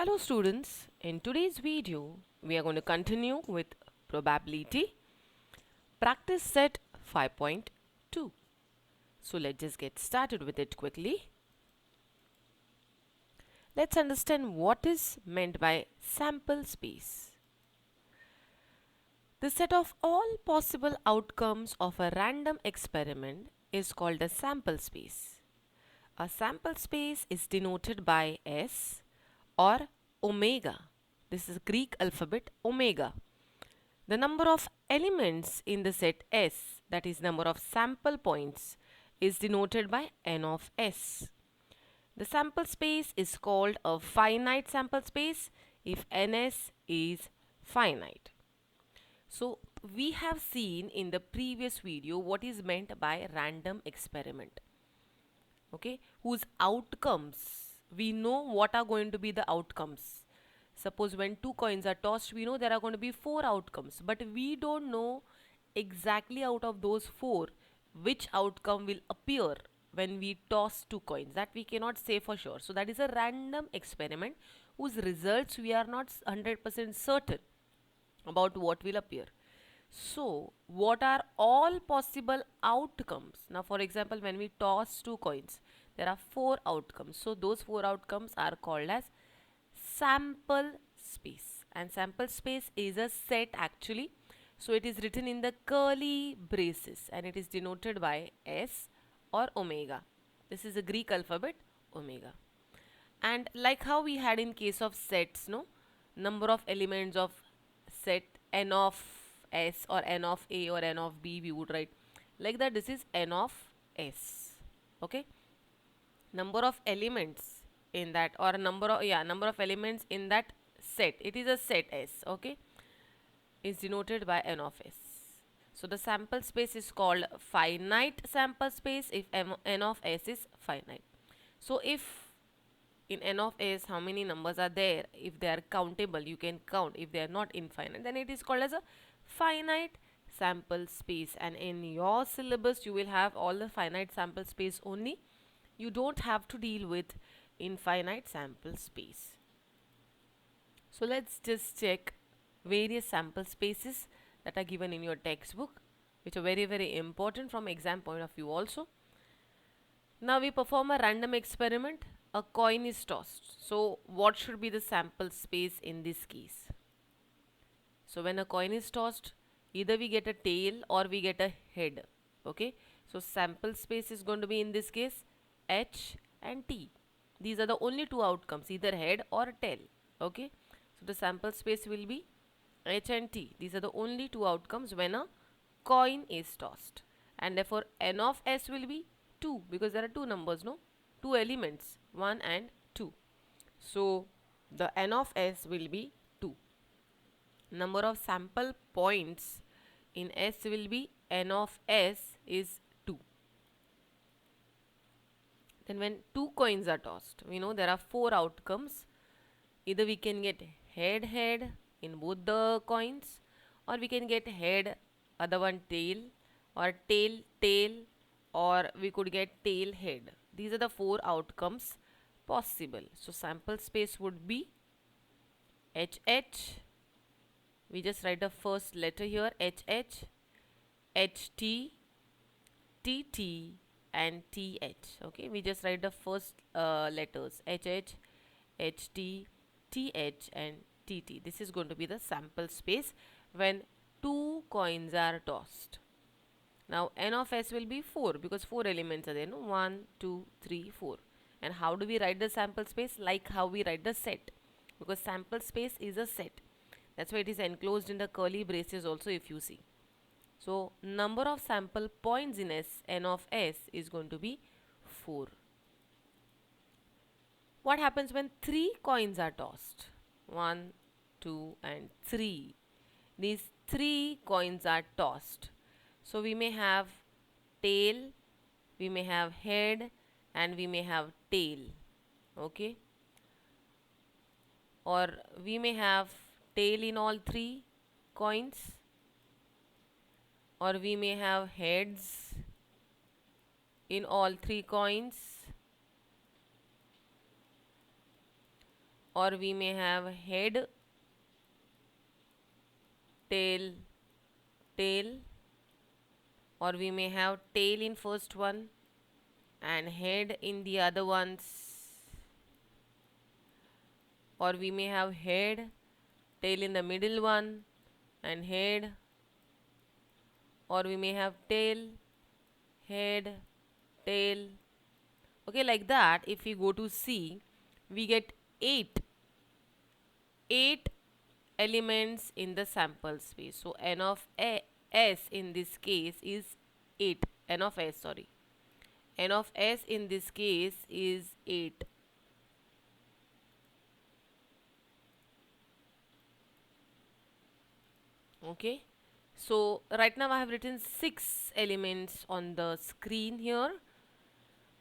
Hello students, in today's video we are going to continue with probability practice set 5.2. So let's just get started with it quickly. Let's understand what is meant by sample space. The set of all possible outcomes of a random experiment is called a sample space. A sample space is denoted by S or omega. This is Greek alphabet omega. The number of elements in the set S, that is number of sample points, is denoted by n of S. The sample space is called a finite sample space if ns is finite. So we have seen in the previous video what is meant by random experiment, okay, whose outcomes, we know what are going to be the outcomes. Suppose when two coins are tossed, we know there are going to be four outcomes, but we don't know exactly out of those four which outcome will appear when we toss two coins. That we cannot say for sure. So that is a random experiment whose results we are not 100% certain about what will appear. So, what are all possible outcomes? Now, for example, when we toss two coins, there are four outcomes. So, those four outcomes are called as sample space. And sample space is a set actually. So, it is written in the curly braces and it is denoted by S or omega. This is a Greek alphabet omega. And like how we had in case of sets, no, number of elements of set n of s or n of a or n of b, we would write like that. This is n of s. Okay, number of elements in that, or number of elements in that set, it is a set S, okay, is denoted by n of s. So the sample space is called finite sample space if n of s is finite. So if in n of s how many numbers are there, if they are countable, you can count. If they are not infinite, then it is called as a finite sample space. And in your syllabus you will have all the finite sample space only. You don't have to deal with infinite sample space. So let's just check various sample spaces that are given in your textbook, which are very important from exam point of view also. Now we perform a random experiment. A coin is tossed. So what should be the sample space in this case? So when a coin is tossed, either we get a tail or we get a head. Okay. So sample space is going to be in this case H and T. These are the only two outcomes, either head or tail. Okay. So the sample space will be H and T. These are the only two outcomes when a coin is tossed. And therefore n of s will be 2 because there are two numbers, no? Two elements, 1 and 2. So the n of s will be 2. Number of sample points in S will be n of s is 2. Then when two coins are tossed, we know there are four outcomes. Either we can get head head in both the coins, or we can get head, other one tail, or tail tail, or we could get tail head. These are the four outcomes possible. So sample space would be HH. We just write the first letter here, HH, HT, TT and TH. Okay, we just write the first letters HH, HT, TH and TT. This is going to be the sample space when two coins are tossed. Now n of s will be 4 because 4 elements are there, no? 1, 2, 3, 4. And how do we write the sample space? Like how we write the set, because sample space is a set. That's why it is enclosed in the curly braces also, if you see. So number of sample points in S, n of s is going to be 4. What happens when 3 coins are tossed? 1, 2 and 3. These 3 coins are tossed. So we may have tail, we may have head and we may have tail. Okay. Or we may have tail in all 3 coins, or we may have heads in all 3 coins, or we may have head, tail, tail, or we may have tail in first one and head in the other ones, or we may have head, tail in the middle one and head, or we may have tail, head, tail. Okay, like that. If we go to C, we get 8 elements in the sample space. So n of s in this case is 8. N of s, sorry. N of s in this case is 8. Okay. So right now I have written 6 elements on the screen here.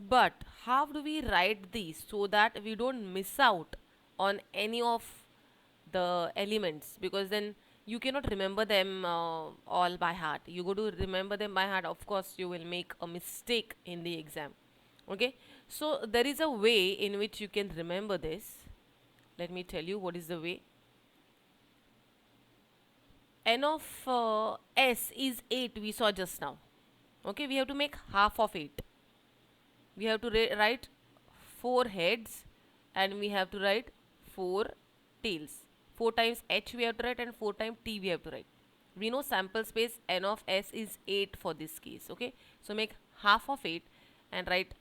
But how do we write these so that we don't miss out on any of the elements? Because then you cannot remember them all by heart. You go to remember them by heart, of course you will make a mistake in the exam. Okay, so there is a way in which you can remember this. Let me tell you what is the way. N of s is 8, we saw just now. Okay, we have to make half of 8. We have to write 4 heads and we have to write 4 tails. 4 times h we have to write and 4 times t we have to write. We know sample space n of s is 8 for this case. Okay, so make half of 8 and write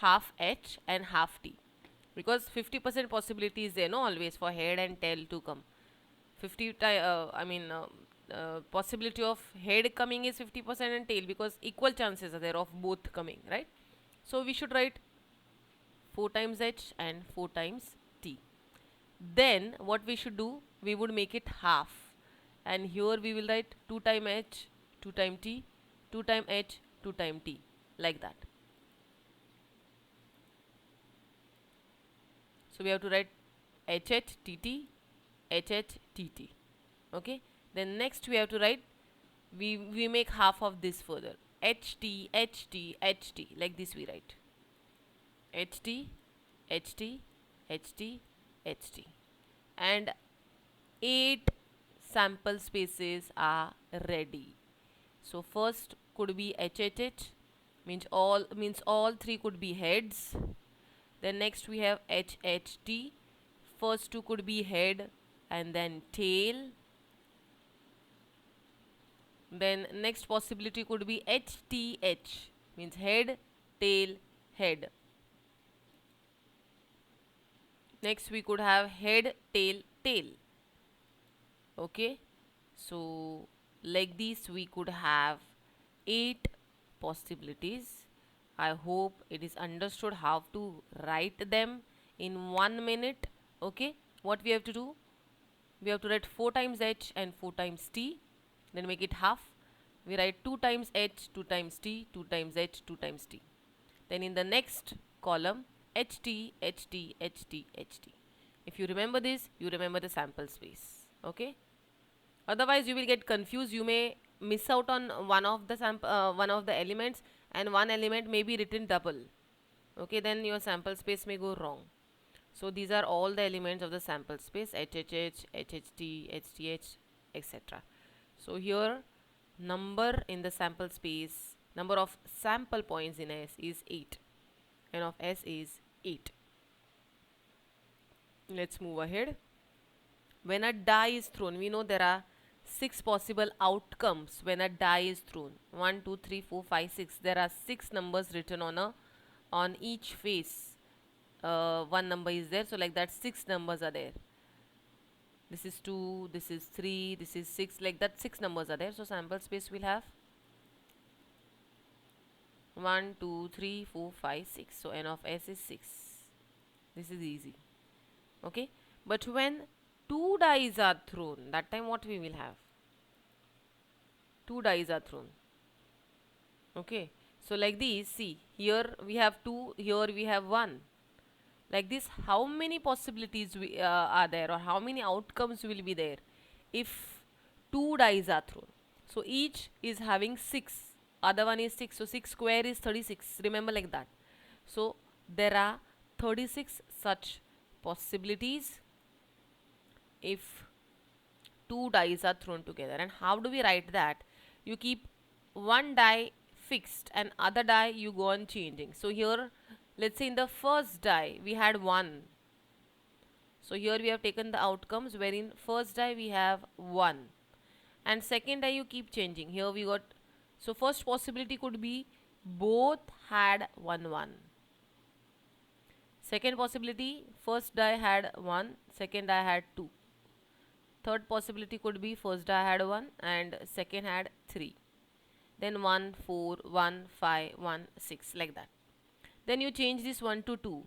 half h and half t, because 50% possibility is there, no, always for head and tail to come. Possibility of head coming is 50% and tail, because equal chances are there of both coming, right? So we should write 4 times h and 4 times t. Then what we should do, we would make it half, and here we will write 2 times h, 2 times t, 2 times h, 2 times t, like that. So we have to write hh tt, hh tt. Okay, then next we have to write, we make half of this further, ht ht ht, like this we write ht ht ht ht, and 8 sample spaces are ready. So first could be hhh, means all 3 could be heads. Then next we have hht, first 2 could be head and then tail. Then next possibility could be HTH, means head, tail, head. Next we could have head, tail, tail. Okay, so like this we could have 8 possibilities. I hope it is understood how to write them in 1 minute. Okay, what we have to do? We have to write 4 times h and 4 times t. Then make it half. We write 2 times h, 2 times t, 2 times h, 2 times t. Then in the next column, ht, ht, ht, ht. If you remember this, you remember the sample space. Okay. Otherwise, you will get confused. You may miss out on one of the one of the elements, and one element may be written double. Okay, then your sample space may go wrong. So these are all the elements of the sample space: HHH, HHT, HTH, etc. So here, number in the sample space, number of sample points in S is 8. N of S is 8. Let's move ahead. When a die is thrown, we know there are 6 possible outcomes when a die is thrown. 1, 2, 3, 4, 5, 6. There are 6 numbers written on each face. One number is there, so like that 6 numbers are there. This is 2, this is 3, this is 6, like that 6 numbers are there. So sample space will have 1, 2, 3, 4, 5, 6. So n of s is 6. This is easy. Okay, but when 2 dice are thrown, that time what we will have? 2 dice are thrown. Okay, so like these, see, here we have 2, here we have 1. Like this, how many possibilities are there, or how many outcomes will be there if 2 dice are thrown? So each is having 6, other one is 6, so 6 square is 36, remember, like that. So there are 36 such possibilities if two dice are thrown together. And how do we write that? You keep one die fixed and other die you go on changing. So here, let's say in the first die we had 1. So here we have taken the outcomes wherein first die we have 1 and second die you keep changing. Here we got, so first possibility could be both had 1 1. Second possibility, first die had 1, second die had 2. Third possibility could be first die had 1 and second had 3. Then 1 4 1 5 1 6, like that. Then you change this 1 to 2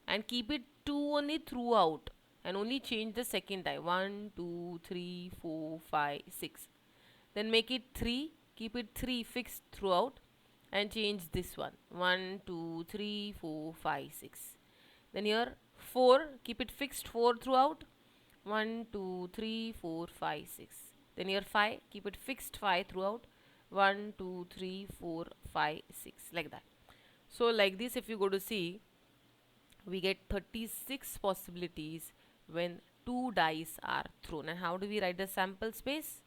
and keep it 2 only throughout and only change the second die 1 2 3 4 5 6. Then make it 3, keep it 3 fixed throughout and change this one 1 2 3 4 5 6. Then here 4, keep it fixed 4 throughout 1 2 3 4 5 6. Then here 5, keep it fixed 5 throughout 1 2 3 4 5 6, like that. So like this, if you go to see, we get 36 possibilities when two dice are thrown. And how do we write the sample space?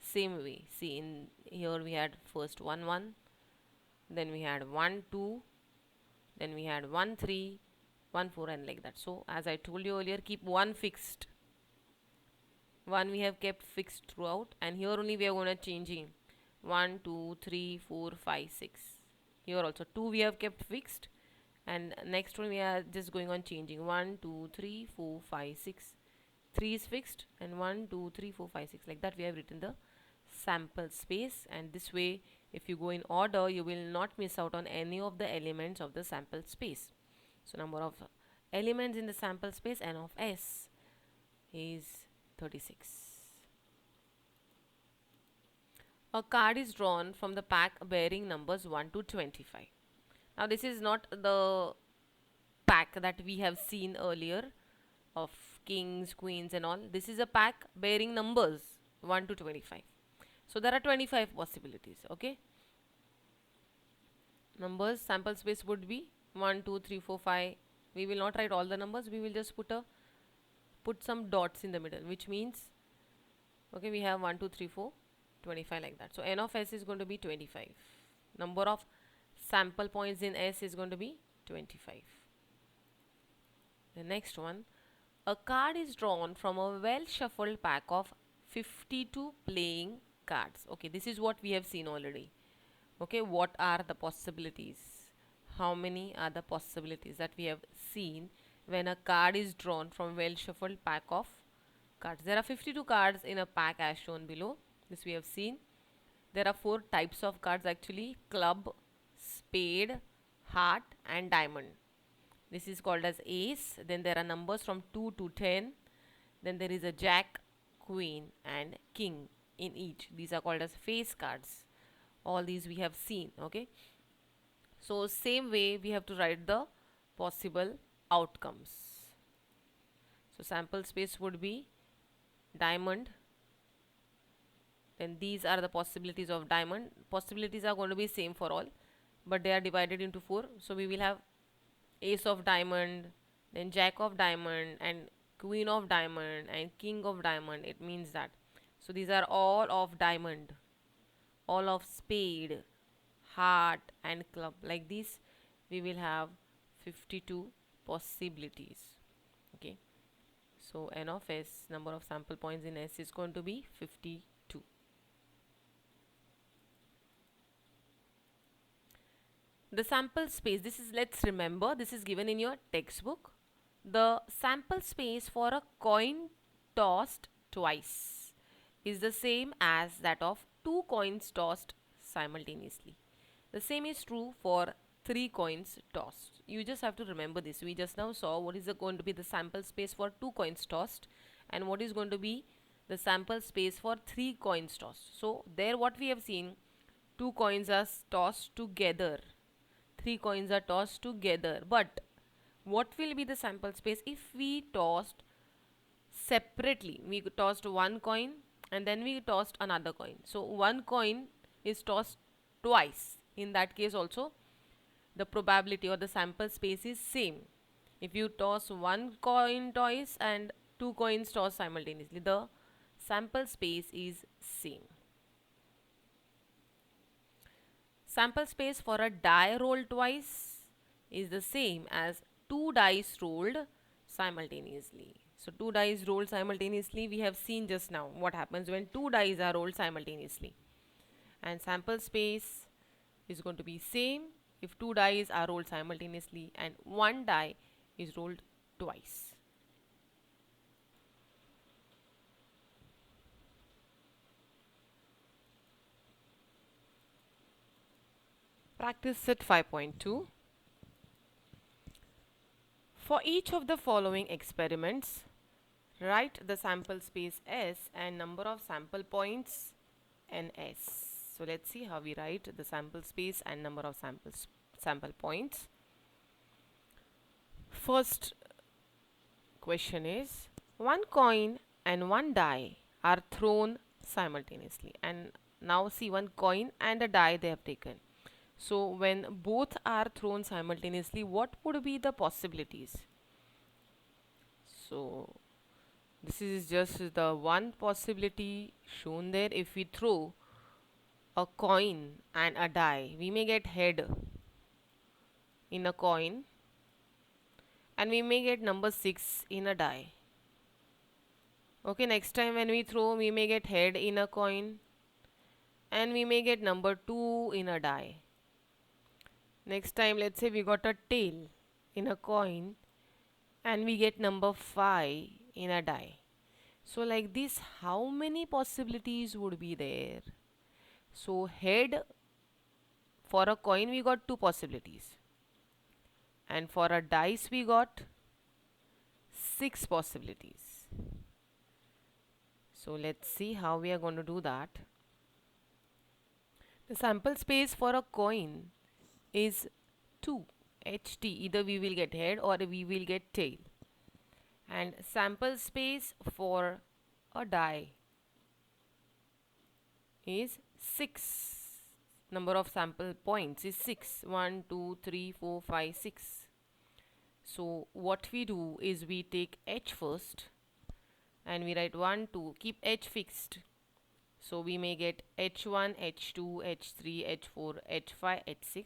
Same way. See, in here we had first 1 1, then we had 1 2, then we had 1 3, 1 4, and like that. So as I told you earlier, keep one fixed. One we have kept fixed throughout, and here only we are going to changing 1 2 3 4 5 6. Here also 2 we have kept fixed, and next one we are just going on changing 1 2 3 4 5 6. 3 is fixed and 1 2 3 4 5 6, like that we have written the sample space. And this way, if you go in order, you will not miss out on any of the elements of the sample space. So number of elements in the sample space, n of s, is 36. A card is drawn from the pack bearing numbers 1 to 25. Now this is not the pack that we have seen earlier of kings, queens and all. This is a pack bearing numbers 1 to 25. So there are 25 possibilities, okay? Numbers, sample space would be 1, 2, 3, 4, 5. We will not write all the numbers. We will just put some dots in the middle, which means, okay, we have 1, 2, 3, 4, 25, like that. So n of s is going to be 25. Number of sample points in S is going to be 25. The next one, a card is drawn from a well shuffled pack of 52 playing cards. Okay, this is what we have seen already. Okay, what are the possibilities? How many are the possibilities that we have seen when a card is drawn from well shuffled pack of cards? There are 52 cards in a pack as shown below. This we have seen. There are 4 types of cards actually: club, spade, heart and diamond. This is called as ace. Then there are numbers from 2 to 10. Then there is a jack, queen and king in each. These are called as face cards. All these we have seen, okay? So same way we have to write the possible outcomes. So sample space would be diamond. Then these are the possibilities of diamond. Possibilities are going to be same for all, but they are divided into 4. So we will have ace of diamond, then jack of diamond and queen of diamond and king of diamond. It means that. So these are all of diamond, all of spade, heart and club. Like this we will have 52 possibilities, okay? So n of s, number of sample points in S, is going to be 52. The sample space, this is, let's remember, this is given in your textbook. The sample space for a coin tossed twice is the same as that of 2 coins tossed simultaneously. The same is true for 3 coins tossed. You just have to remember this. We just now saw what is going to be the sample space for 2 coins tossed and what is going to be the sample space for 3 coins tossed. So there what we have seen, 2 coins are tossed together, 3 coins are tossed together. But what will be the sample space if we tossed separately? We tossed 1 coin and then we tossed another coin. So 1 coin is tossed twice. In that case also the probability or the sample space is same. If you toss one coin twice and two coins toss simultaneously, the sample space is same. Sample space for a die rolled twice is the same as two dice rolled simultaneously. So two dice rolled simultaneously, we have seen just now what happens when two dice are rolled simultaneously. And sample space is going to be same if two dice are rolled simultaneously and one die is rolled twice. Practice set 5.2. For each of the following experiments, write the sample space S and number of sample points NS. So let's see how we write the sample space and number of sample points. First question is, one coin and one die are thrown simultaneously, and now see, one coin and a die they have taken. So when both are thrown simultaneously, what would be the possibilities? So this is just the one possibility shown there. If we throw a coin and a die, we may get head in a coin and we may get number 6 in a die. Okay, next time when we throw, we may get head in a coin and we may get number 2 in a die. Next time, let's say we got a tail in a coin and we get number 5 in a die. So like this, how many possibilities would be there? So head, for a coin we got 2 possibilities, and for a dice we got 6 possibilities. So let's see how we are going to do that. The sample space for a coin is 2 HT. Either we will get head or we will get tail. And sample space for a die is 6. Number of sample points is 6. 1, 2, 3, 4, 5, 6. So what we do is we take H first and we write 1, 2, keep H fixed. So we may get H1, H2, H3, H4, H5, H6.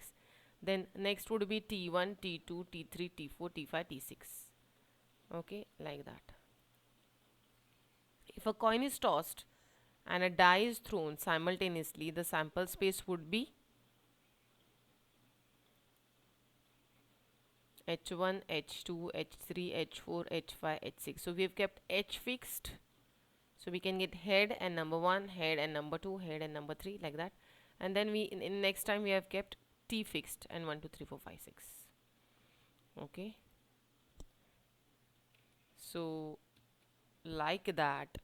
Then next would be T1, T2, T3, T4, T5, T6. Okay, like that. If a coin is tossed and a die is thrown simultaneously, the sample space would be H1, H2, H3, H4, H5, H6. So we have kept H fixed. So we can get head and number 1, head and number 2, head and number 3, like that. And then we in next time we have kept T fixed and 1, 2, 3, 4, 5, 6. Okay. So like that.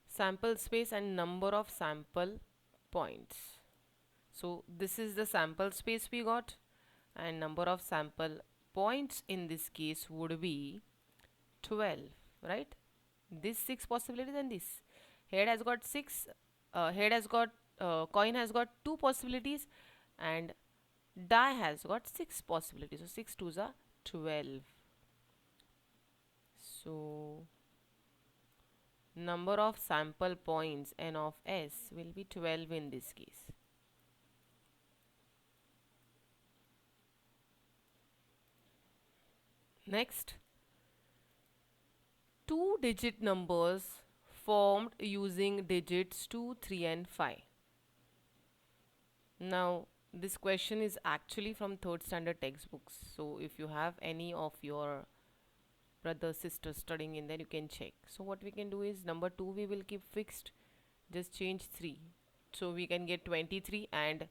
Sample space and number of sample points. So this is the sample space we got, and number of sample points in this case would be 12, right? This 6 possibilities and this. Head has got 6, coin has got 2 possibilities and die has got 6 possibilities. So 6 twos are 12. So number of sample points n of s will be 12 in this case. Next, 2-digit numbers formed using digits 2, 3 and 5. Now this question is actually from 3rd standard textbooks. So if you have any of your brother sister studying in there, you can check. So what we can do is number 2 we will keep fixed, just change 3. So we can get 23 and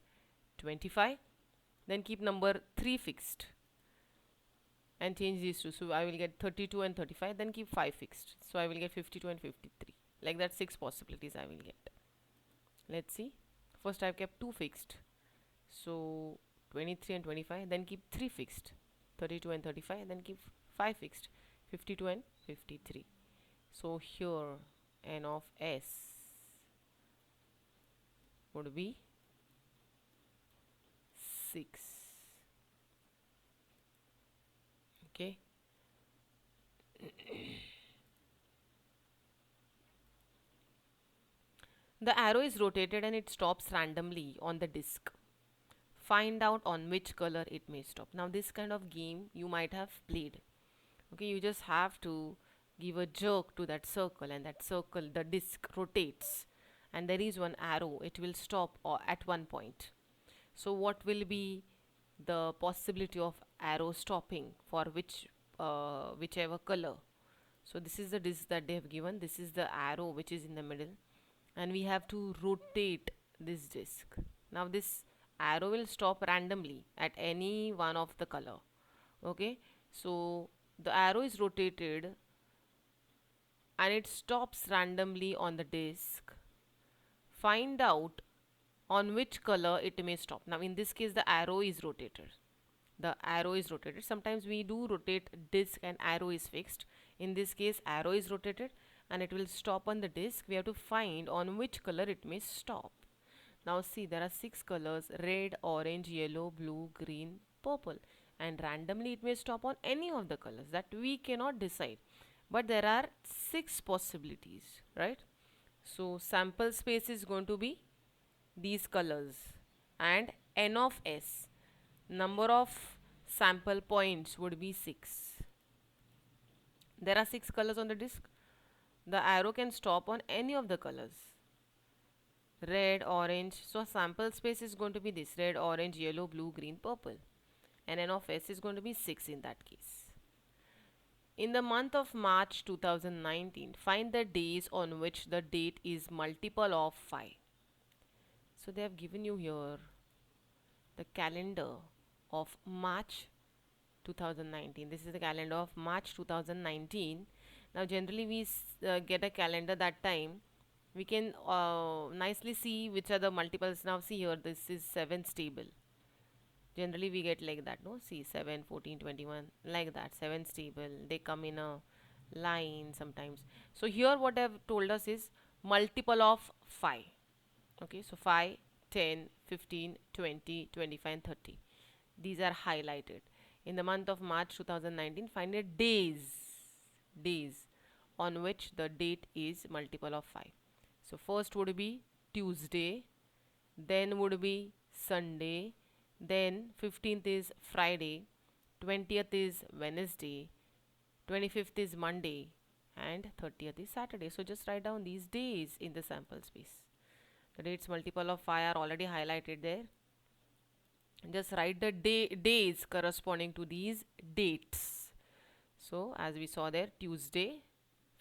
25. Then keep number 3 fixed and change these two. So I will get 32 and 35. Then keep 5 fixed. So I will get 52 and 53. Like that, 6 possibilities I will get. Let's see. First I've kept 2 fixed. So 23 and 25. Then keep 3 fixed. 32 and 35. Then keep 5 fixed. 52 and 53. So here n of s would be 6. Okay. The arrow is rotated and it stops randomly on the disc. Find out on which color it may stop. Now this kind of game you might have played. Okay, you just have to give a jerk to that circle, and that circle, the disc rotates, and there is one arrow, it will stop at one point. So what will be the possibility of arrow stopping for whichever color? So this is the disc that they have given, this is the arrow which is in the middle, and we have to rotate this disc. Now this arrow will stop randomly at any one of the color. Okay, so the arrow is rotated and it stops randomly on the disc. Find out on which color it may stop. Now in this case the arrow is rotated. The arrow is rotated. Sometimes we do rotate disc and arrow is fixed. In this case arrow is rotated and it will stop on the disc. We have to find on which color it may stop. Now see, there are 6 colors: red, orange, yellow, blue, green, purple, and randomly it may stop on any of the colors that we cannot decide, but there are 6 possibilities, right? So sample space is going to be these colors, and n of s, number of sample points, would be 6. There are 6 colors on the disc. The arrow can stop on any of the colors: red, orange. So sample space is going to be this: red, orange, yellow, blue, green, purple, and n of s is going to be 6 in that case. In the month of March 2019, find the days on which the date is multiple of 5. So they have given you here the calendar of March 2019. This is the calendar of March 2019. Now generally we get a calendar that time. We can nicely see which are the multiples. Now see here, this is 7 stable. Generally we get like that, no? See, 7, 14, 21, like that. 7 stable, they come in a line sometimes. So here what I've told us is multiple of 5. Okay, so 5, 10, 15, 20, 25 and 30. These are highlighted. In the month of March 2019, find a days on which the date is multiple of 5. So first would be Tuesday, then would be Sunday, then 15th is Friday, 20th is Wednesday, 25th is Monday, and 30th is Saturday. So just write down these days in the sample space. The dates multiple of 5 are already highlighted there. Just write the days corresponding to these dates. So as we saw there, Tuesday,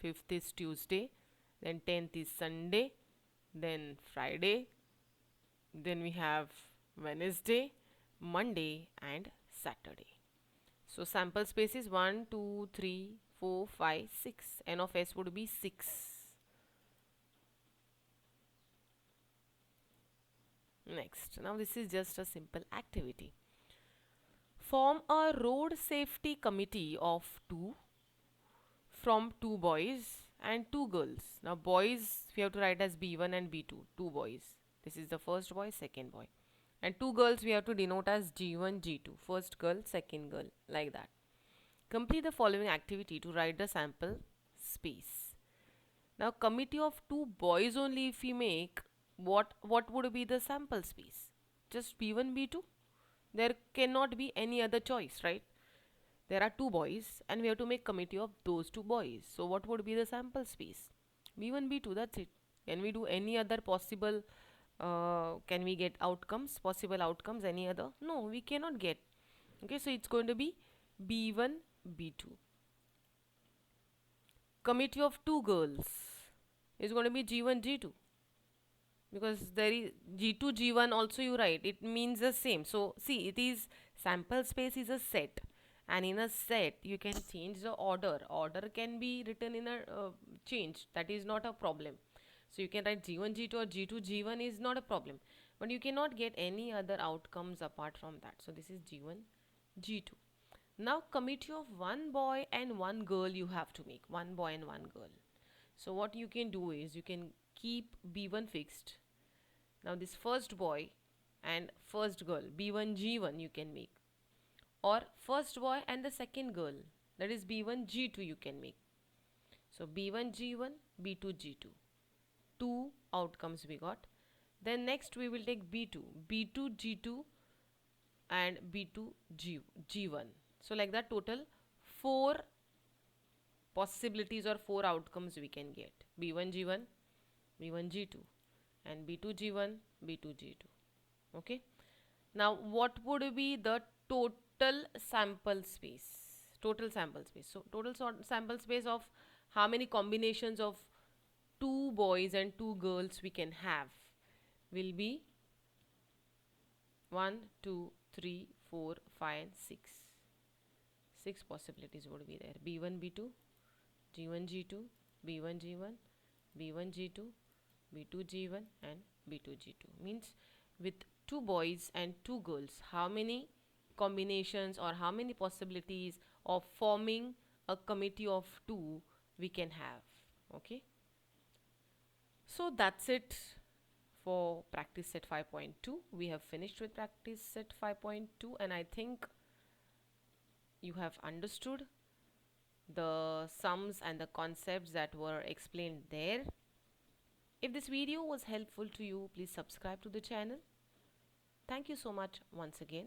5th is Tuesday, then 10th is Sunday, then Friday, then we have Wednesday, Monday and Saturday. So sample space is 1, 2, 3, 4, 5, 6. N of s would be 6. Next, now this is just a simple activity. Form a road safety committee of 2 from 2 boys and 2 girls. Now boys we have to write as B1 and B2, 2 boys. This is the first boy, second boy. And 2 girls we have to denote as G1, G2, first girl, second girl, like that. Complete the following activity to write the sample space. Now committee of 2 boys only if we make, what would be the sample space? Just B1, B2? There cannot be any other choice, right? There are 2 boys and we have to make committee of those 2 boys. So what would be the sample space? B1, B2, that's it. Can we do any other possible, can we get outcomes, possible outcomes, any other? No, we cannot get. Okay, so it's going to be B1, B2. Committee of 2 girls is going to be G1, G2. Because there is G2, G1 also you write. It means the same. So see, it is sample space is a set. And in a set, you can change the order. Order can be written in a change. That is not a problem. So you can write G1, G2 or G2, G1 is not a problem. But you cannot get any other outcomes apart from that. So this is G1, G2. Now committee of 1 boy and 1 girl you have to make. 1 boy and 1 girl. So what you can do is you can keep B1 fixed. Now this first boy and first girl, B1 G1 you can make, or first boy and the second girl, that is B1 G2 you can make. So B1 G1, B2 G2, two outcomes we got. Then next we will take B2, B2 G2 and B2 G1. So like that, total four possibilities or four outcomes we can get: B1 G1, B1 G2, and B2 G1, B2 G2. Okay. Now what would be the total sample space? Total sample space. So total sample space of how many combinations of two boys and two girls we can have will be 1, 2, 3, 4, 5, and 6. 6 possibilities would be there: B1, B2, G1, G2, B1, G1, B1, G2, B2, G1, and B2, G2. Means with two boys and two girls, how many combinations or how many possibilities of forming a committee of two we can have. Okay. So that's it for practice set 5.2. We have finished with practice set 5.2, and I think you have understood the sums and the concepts that were explained there. If this video was helpful to you, please subscribe to the channel. Thank you so much once again.